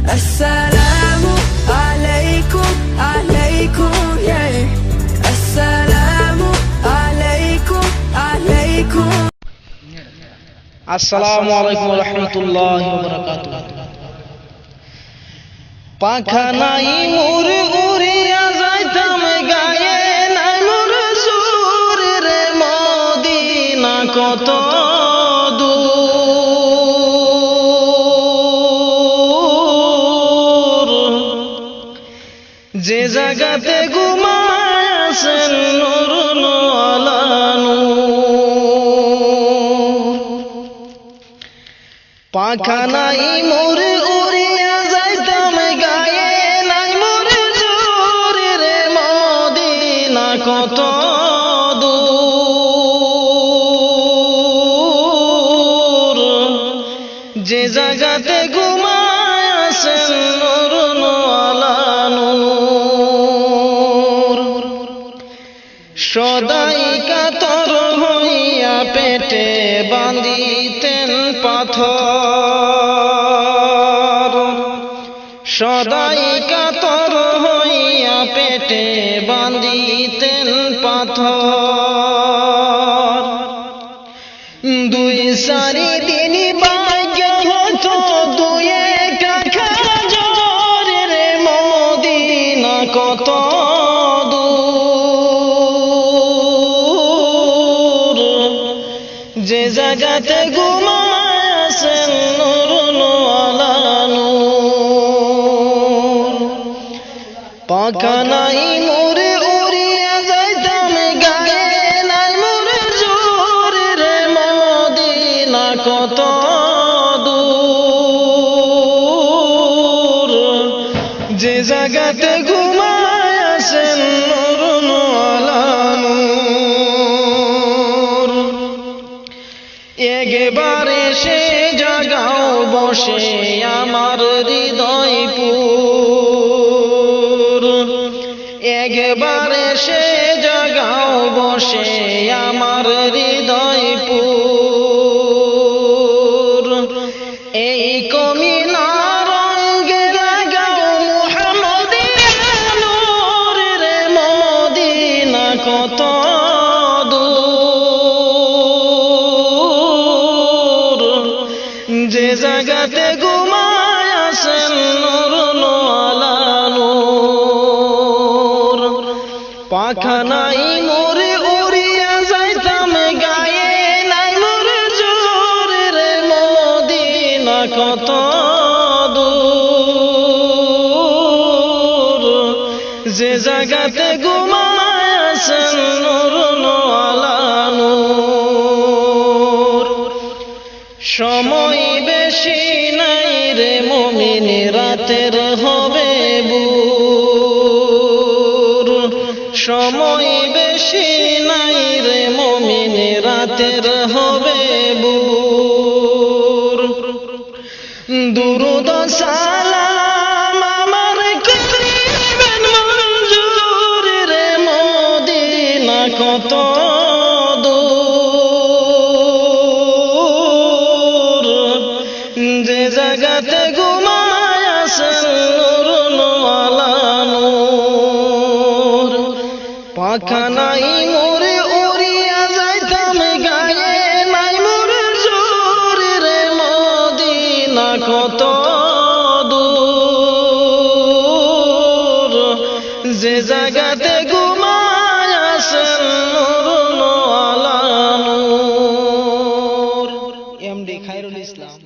Assalamu alaikum, alaikum, yeah. Assalamu alaikum, alaikum. আসসালামু আলাইকুম ওয়া রাহমাতুল্লাহি ওয়া বারাকাতুহু। পাখা নাই মোর উড়িয়া যাইতাম গায়ে নাই মোর সুর রে মদিনা কত দূর, যে জায়গাতে ঘুমায় আছেন নূর আলা নূর। পাখা নাই মোর উড়িয়া যাইতাম গায়ে নাই মোর জোর রে মদিনা কত দূর, যে জায়গাতে ঘুমায় আছেন নূর আলা নূর। সদাই কাতর হইয়া পেটে বাঁধিতেন পাথর, সদাই কাতর হইয়া পেটে বাঁধিতেন পাথর। দুই সারি দিন ভাগ্য হতো দুয়ে কাখা জোর রে মদিনা কত দূর, যে জায়গাতে ঘুমায় আছেন নূর আলা নূর। পাখা নাই মোর উড়িয়া যাইতাম গায়ে নাই মোর জোর রে মদিনা কত দূর, যে জায়গাতে ঘুমায় আছেন নূর আলা নূর। একবারে সে জাগাও বসে আমার হৃদয়পুর, একবারে সে জাগাও বসে আমার হৃদয়পুর। এই কমিনার রঙে লাগাও মুহাম্মদিয়া নূর রে মদিনা কত দূর, যে জায়গাতে ঘুমায় আছেন নূর আলা নূর। পাখা নাই মোর উড়িয়া যাইতাম গায়ে নাই মোর জোর রে মদিনা কত দূর, যে জায়গাতে ঘুমায় আছেন নূর আলা নূর। সময় বেশি নাই রে মুমিন রাতের হবে ভোর, সময় বেশি নাই রে মুমিন রাতের হবে ভোর। দুরূদ সালাম আমার করিবেন মঞ্জুর রে মদিনা কত দূর, যে জায়গাতে ঘুমায় আছেন নূর আলা নূর। পাখা নাই মোর উড়িয়া যাইতাম গায়ে নাই মোর জোর রে মদিনা কত দূর, যে জায়গাতে ঘুমায় আছেন নূর আলা নূর। এমডি খায়রুল ইসলাম।